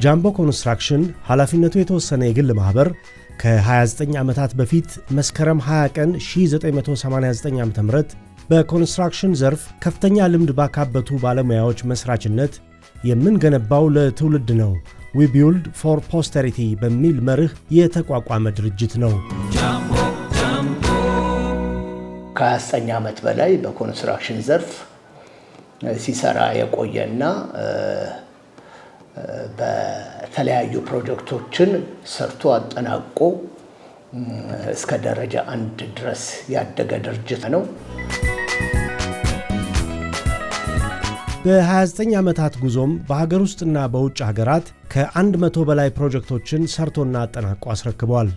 ጃምቦ ኮንስትራክሽን ኃላፊነቱ የተወሰነ የግል ማህበር ከ29 ዓመታት በፊት መስከረም 20 ቀን 1989 ዓ.ም በኮንስትራክሽን ዘርፍ ከፍተኛ ልምድ ባካበቱ ባለሙያዎች መስራችነት የምንገነባው ለትውልድ ነው we build for posterity በሚል መርህ የተቋቋመ ድርጅት ነው። ከ29 ዓመት በላይ በኮንስትራክሽን ዘርፍ ሲሰራ የቆየና በተለያዩ ፕሮጀክቶችን ሰርቶ አጠናቆ እስከ ደረጃ 1 ድረስ ያደገ ድርጅት ነው። በ29 ዓመታት ጉዞም በሀገር ውስጥና በውጭ ሀገራት ከ100 በላይ ፕሮጀክቶችን ሰርቶና አጠናቆ አስረክቧል።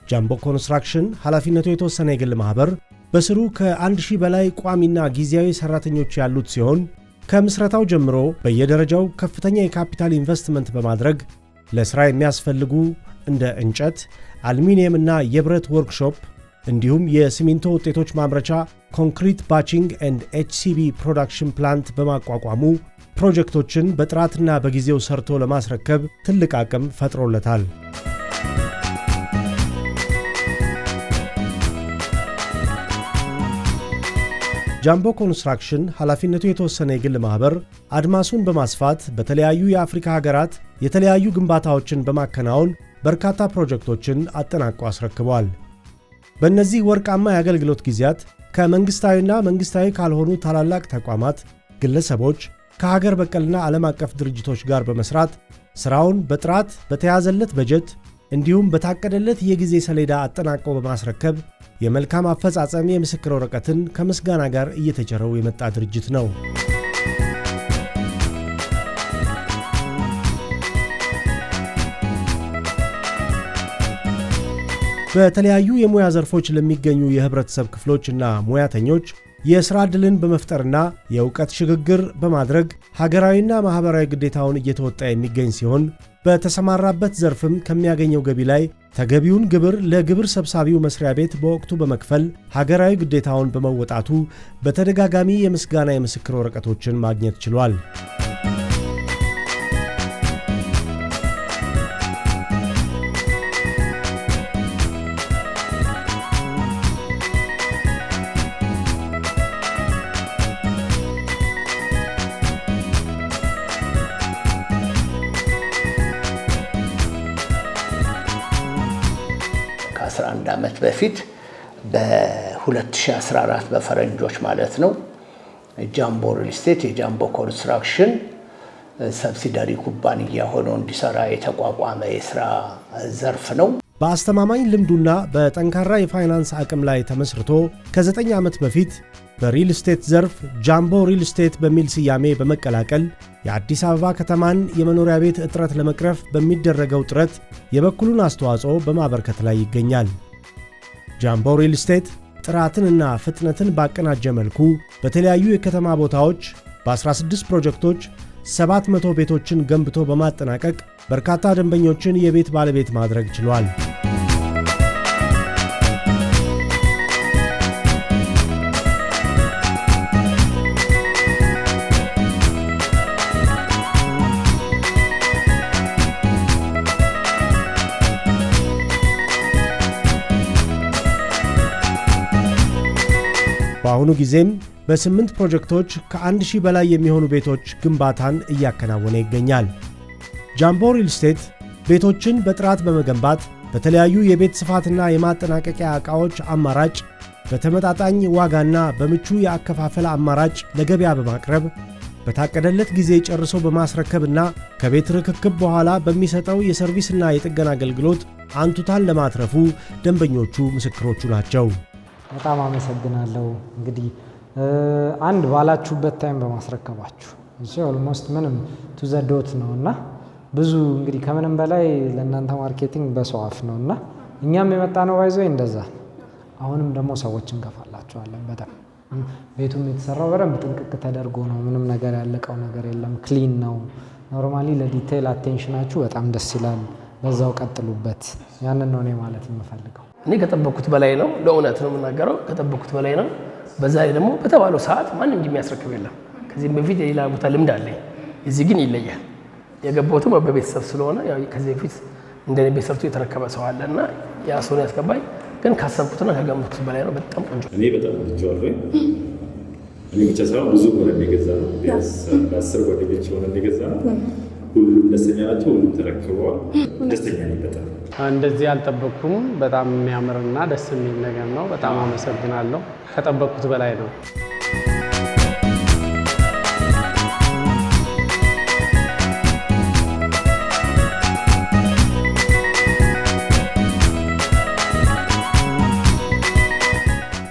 ጃምቦ ኮንስትራክሽን ኃላፊነቱ የተወሰነ የግል ማህበር በስሩ ከ1000 በላይ ቋሚና ጊዜያዊ ሰራተኞች ያሉት ሲሆን ከምስረታው ጀምሮ በየደረጃው ከፍተኛ የካፒታል ኢንቨስትመንት በማድረግ ለሥራ የሚያስፈልጉ እንደ እንጨት፣ አሉሚኒየም እና የብረት ወርክሾፕ እንዲሁም የሲሚንቶ ውጤቶች ማምረቻ ኮንክሪት ባቺንግ ኤንድ ኤችሲቢ ፕሮዳክሽን ፕላንት በማቋቋሙ ፕሮጀክቶችን በጥራትና በጊዜው ሰርቶ ለማስረከብ ትልቅ አቅም ፈጥሮለታል። ጃምቦ ኮንስትራክሽን ኃላፊነቱ የተወሰነ የግል ማህበር አድማሱን በማስፋት በተለያዩ የአፍሪካ ሀገራት የተለያዩ ግንባታዎችን በማከናወን በርካታ ፕሮጀክቶችን አጠናቆ አስረክቧል። በእነዚህ ወርቃማ የአገልግሎት ጊዜያት ከመንግስታዊና መንግስታዊ ካልሆኑ ታላላቅ ተቋማት፣ ግለሰቦች፣ ከሀገር በቀልና ዓለም አቀፍ ድርጅቶች ጋር በመስራት ስራውን በጥራት በተያዘለት በጀት እንዲሁም በታቀደለት የጊዜ ሰሌዳ አጠናቆ በማስረከብ የመልካም አፈጻጸም የምስክር ወረቀትን ከምስጋና ጋር እየተቸረው የመጣ ድርጅት ነው። በተለያዩ የሙያ ዘርፎች ለሚገኙ የህብረተሰብ ክፍሎችና ሙያተኞች የሥራ ዕድልን በመፍጠርና የእውቀት ሽግግር በማድረግ ሀገራዊና ማህበራዊ ግዴታውን እየተወጣ የሚገኝ ሲሆን በተሰማራበት ዘርፍም ከሚያገኘው ገቢ ላይ ተገቢውን ግብር ለግብር ሰብሳቢው መስሪያ ቤት በወቅቱ በመክፈል ሀገራዊ ግዴታውን በመወጣቱ በተደጋጋሚ የምስጋና የምስክር ወረቀቶችን ማግኘት ችሏል። ከ11 ዓመት በፊት በ2014 በፈረንጆች ማለት ነው ጃምቦ ሪል ስቴት የጃምቦ ኮንስትራክሽን ሰብሲዳሪ ኩባንያ ሆኖ እንዲሰራ የተቋቋመ የሥራ ዘርፍ ነው። በአስተማማኝ ልምዱና በጠንካራ የፋይናንስ አቅም ላይ ተመስርቶ ከ9 ዓመት በፊት በሪል ስቴት ዘርፍ ጃምቦ ሪል ስቴት በሚል ስያሜ በመቀላቀል የአዲስ አበባ ከተማን የመኖሪያ ቤት እጥረት ለመቅረፍ በሚደረገው ጥረት የበኩሉን አስተዋጽኦ በማበርከት ላይ ይገኛል። ጃምቦ ሪል ስቴት ጥራትንና ፍጥነትን ባቀናጀ መልኩ በተለያዩ የከተማ ቦታዎች በ16 ፕሮጀክቶች 700 ቤቶችን ገንብቶ በማጠናቀቅ በርካታ ደንበኞችን የቤት ባለቤት ማድረግ ችሏል። በአሁኑ ጊዜም በ8 ፕሮጀክቶች ከ1000 በላይ የሚሆኑ ቤቶች ግንባታን እያከናወነ ይገኛል። ጃምቦ ሪል ስቴት ቤቶችን በጥራት በመገንባት በተለያዩ የቤት ስፋትና የማጠናቀቂያ ዕቃዎች አማራጭ በተመጣጣኝ ዋጋና በምቹ የአከፋፈል አማራጭ ለገበያ በማቅረብ በታቀደለት ጊዜ ጨርሶ በማስረከብና ከቤት ርክክብ በኋላ በሚሰጠው የሰርቪስና የጥገና አገልግሎት አንቱታን ለማትረፉ ደንበኞቹ ምስክሮቹ ናቸው። በጣም አመሰግናለሁ። እንግዲህ አንድ ባላችሁበት ታይም በማስረከባችሁ እሺ ኦልሞስት ምንም ቱ ዘ ዶት ነውና ብዙ እንግዲህ ከምንም በላይ ለእናንተ ማርኬቲንግ በሰው አፍ ነውና እኛም የመጣ ነው ባይዘው እንደዛ አሁንም ደግሞ ሰዎች እንገፋላችኋለን። በጣም ቤቱም የተሰራው በደንብ ጥንቅቅ ተደርጎ ነው። ምንም ነገር ያለቀው ነገር የለም። ክሊን ነው። ኖርማሊ ለዲቴይል አቴንሽናችሁ በጣም ደስ ይላል። በዛው ቀጥሉበት። ያንን ነው እኔ ማለት የምፈልገው። እኔ ከጠበቅኩት በላይ ነው። ለእውነት ነው የምናገረው። ከጠበቅኩት በላይ ነው። በዛ ላይ ደግሞ በተባለው ሰዓት ማንም እንደሚያስረክብ የለም። ከዚህም በፊት የሌላ ቦታ ልምድ አለኝ። እዚህ ግን ይለያል። የገባሁትም በቤተሰብ ስለሆነ ያው ከዚህ በፊት እንደኔ ቤተሰብ የተረከበ ሰው አለና ያ ሰው ነው ያስገባኝ። ግን ካሰብኩትና ከገመትኩት በላይ ነው። በጣም ቆንጆ። እኔ በጣም ወድጄዋለሁ። እኔ ብቻ ሳይሆን ብዙ ሆነ የሚገዛ ነው። ቢያንስ 10 ጓደኞች ሆነ የሚገዛ ነው። ሁሉም ደስተኛ ናቸው። ሁሉም ተረክበዋል። ደስተኛ ነኝ በጣም። እንደዚህ አልጠበቅኩም። በጣም የሚያምርና ደስ የሚል ነገር ነው። በጣም አመሰግናለሁ። ከጠበቅኩት በላይ ነው።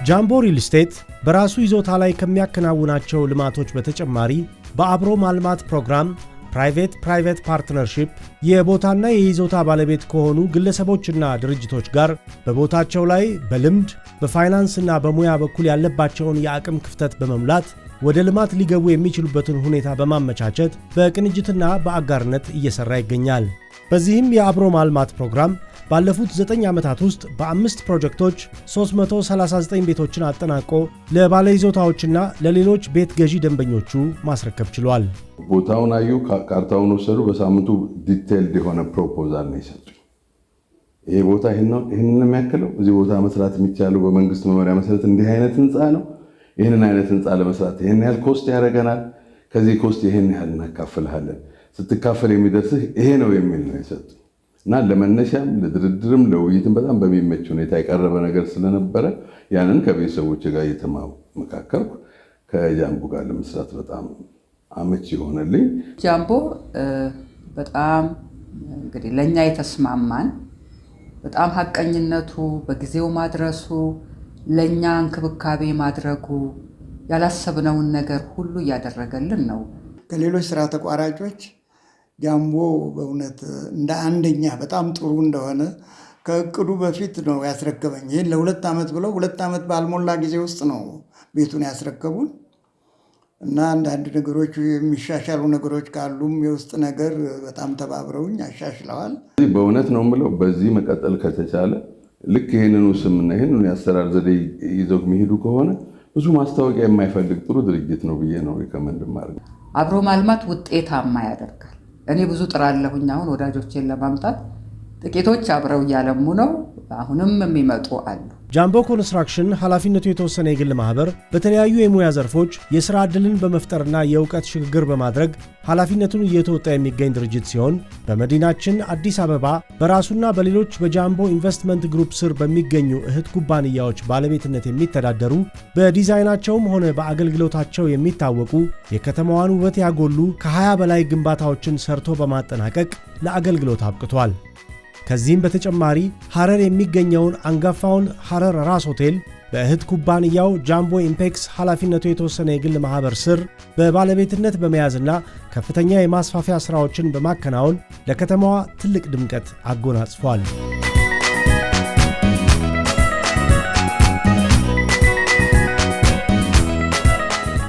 ጃምቦ ሪል ስቴት በራሱ ይዞታ ላይ ከሚያከናውናቸው ልማቶች በተጨማሪ በአብሮ ማልማት ፕሮግራም ፕራይቬት ፓርትነርሺፕ የቦታና የይዞታ ባለቤት ከሆኑ ግለሰቦችና ድርጅቶች ጋር በቦታቸው ላይ በልምድ በፋይናንስና በሙያ በኩል ያለባቸውን የአቅም ክፍተት በመሙላት ወደ ልማት ሊገቡ የሚችሉበትን ሁኔታ በማመቻቸት በቅንጅትና በአጋርነት እየሰራ ይገኛል። በዚህም የአብሮ ማልማት ፕሮግራም ባለፉት 9 ዓመታት ውስጥ በ5 ፕሮጀክቶች 339 ቤቶችን አጠናቆ ለባለይዞታዎችና ለሌሎች ቤት ገዢ ደንበኞቹ ማስረከብ ችሏል። ቦታውን አዩ፣ ካርታውን ወሰዱ። በሳምንቱ ዲቴይልድ የሆነ ፕሮፖዛል ነው የሰጡኝ። ይሄ ቦታ ይህንን የሚያክለው እዚህ ቦታ መስራት የሚቻለው በመንግስት መመሪያ መሰረት እንዲህ አይነት ህንፃ ነው። ይህንን አይነት ህንፃ ለመስራት ይህን ያህል ኮስት ያደርገናል። ከዚህ ኮስት ይህን ያህል እናካፍልሃለን። ስትካፈል የሚደርስህ ይሄ ነው የሚል ነው የሰጡኝ እና ለመነሻም ለድርድርም ለውይይትም በጣም በሚመች ሁኔታ የቀረበ ነገር ስለነበረ ያንን ከቤተሰቦች ጋር እየተመካከርኩ ከጃምቦ ጋር ለመስራት በጣም አመቺ ሆነልኝ። ጃምቦ በጣም እንግዲህ ለኛ የተስማማን በጣም ሐቀኝነቱ፣ በጊዜው ማድረሱ፣ ለኛ እንክብካቤ ማድረጉ፣ ያላሰብነውን ነገር ሁሉ እያደረገልን ነው። ከሌሎች ስራ ተቋራጮች ጃምቦ በእውነት እንደ አንደኛ በጣም ጥሩ እንደሆነ ከእቅዱ በፊት ነው ያስረከበኝ። ይህን ለ2 ዓመት ብለው 2 ዓመት ባልሞላ ጊዜ ውስጥ ነው ቤቱን ያስረከቡን እና አንዳንድ ነገሮች የሚሻሻሉ ነገሮች ካሉም የውስጥ ነገር በጣም ተባብረውኝ አሻሽለዋል። በእውነት ነው የምለው በዚህ መቀጠል ከተቻለ ልክ ይህንኑ ስምና ይህንኑ የአሰራር ዘዴ ይዘው የሚሄዱ ከሆነ ብዙ ማስታወቂያ የማይፈልግ ጥሩ ድርጅት ነው ብዬ ነው ሪከመንድ ማድረግ። አብሮ ማልማት ውጤታማ ያደርጋል። እኔ ብዙ ጥራለሁኝ አሁን ወዳጆቼን ለማምጣት፣ ጥቂቶች አብረው እያለሙ ነው። አሁንም የሚመጡ አሉ። ጃምቦ ኮንስትራክሽን ኃላፊነቱ የተወሰነ የግል ማህበር በተለያዩ የሙያ ዘርፎች የሥራ ዕድልን በመፍጠርና የእውቀት ሽግግር በማድረግ ኃላፊነቱን እየተወጣ የሚገኝ ድርጅት ሲሆን በመዲናችን አዲስ አበባ በራሱና በሌሎች በጃምቦ ኢንቨስትመንት ግሩፕ ስር በሚገኙ እህት ኩባንያዎች ባለቤትነት የሚተዳደሩ በዲዛይናቸውም ሆነ በአገልግሎታቸው የሚታወቁ የከተማዋን ውበት ያጎሉ ከ20 በላይ ግንባታዎችን ሰርቶ በማጠናቀቅ ለአገልግሎት አብቅቷል። ከዚህም በተጨማሪ ሐረር የሚገኘውን አንጋፋውን ሐረር ራስ ሆቴል በእህት ኩባንያው ጃምቦ ኢምፔክስ ኃላፊነቱ የተወሰነ የግል ማህበር ስር በባለቤትነት በመያዝና ከፍተኛ የማስፋፊያ ሥራዎችን በማከናወን ለከተማዋ ትልቅ ድምቀት አጎናጽፏል።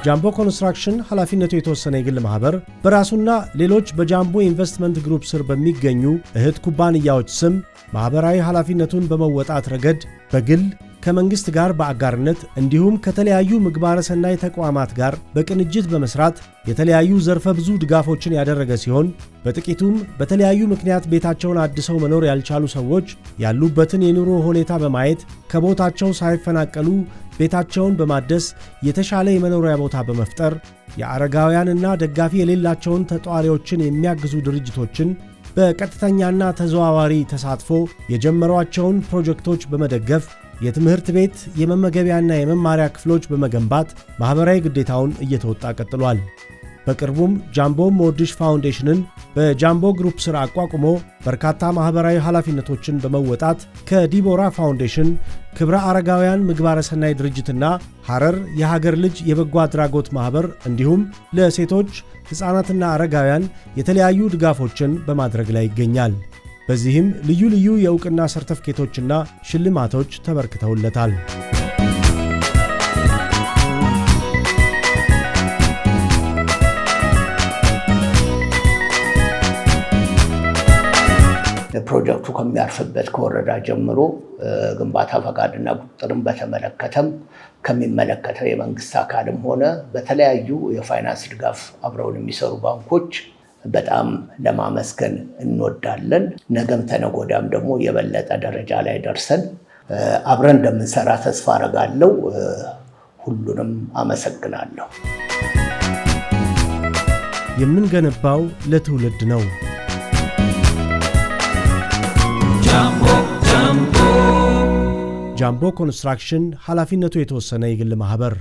ጃምቦ ኮንስትራክሽን ኃላፊነቱ የተወሰነ የግል ማህበር በራሱና ሌሎች በጃምቦ ኢንቨስትመንት ግሩፕ ስር በሚገኙ እህት ኩባንያዎች ስም ማህበራዊ ኃላፊነቱን በመወጣት ረገድ በግል ከመንግስት ጋር በአጋርነት እንዲሁም ከተለያዩ ምግባረ ሰናይ ተቋማት ጋር በቅንጅት በመስራት የተለያዩ ዘርፈ ብዙ ድጋፎችን ያደረገ ሲሆን በጥቂቱም በተለያዩ ምክንያት ቤታቸውን አድሰው መኖር ያልቻሉ ሰዎች ያሉበትን የኑሮ ሁኔታ በማየት ከቦታቸው ሳይፈናቀሉ ቤታቸውን በማደስ የተሻለ የመኖሪያ ቦታ በመፍጠር የአረጋውያንና ደጋፊ የሌላቸውን ተጧሪዎችን የሚያግዙ ድርጅቶችን በቀጥተኛና ተዘዋዋሪ ተሳትፎ የጀመሯቸውን ፕሮጀክቶች በመደገፍ የትምህርት ቤት የመመገቢያና የመማሪያ ክፍሎች በመገንባት ማህበራዊ ግዴታውን እየተወጣ ቀጥሏል። በቅርቡም ጃምቦ ሞርድሽ ፋውንዴሽንን በጃምቦ ግሩፕ ስር አቋቁሞ በርካታ ማህበራዊ ኃላፊነቶችን በመወጣት ከዲቦራ ፋውንዴሽን፣ ክብረ አረጋውያን ምግባረ ሰናይ ድርጅትና ሐረር የሀገር ልጅ የበጎ አድራጎት ማህበር እንዲሁም ለሴቶች ሕፃናትና አረጋውያን የተለያዩ ድጋፎችን በማድረግ ላይ ይገኛል። በዚህም ልዩ ልዩ የእውቅና ሰርተፍኬቶችና ሽልማቶች ተበርክተውለታል። ፕሮጀክቱ ከሚያርፍበት ከወረዳ ጀምሮ ግንባታ ፈቃድና ቁጥጥርን በተመለከተም ከሚመለከተው የመንግስት አካልም ሆነ በተለያዩ የፋይናንስ ድጋፍ አብረውን የሚሰሩ ባንኮች በጣም ለማመስገን እንወዳለን። ነገም ተነጎዳም ደግሞ የበለጠ ደረጃ ላይ ደርሰን አብረን እንደምንሰራ ተስፋ አረጋለሁ። ሁሉንም አመሰግናለሁ። የምንገነባው ለትውልድ ነው። ጃምቦ ኮንስትራክሽን ኃላፊነቱ የተወሰነ የግል ማህበር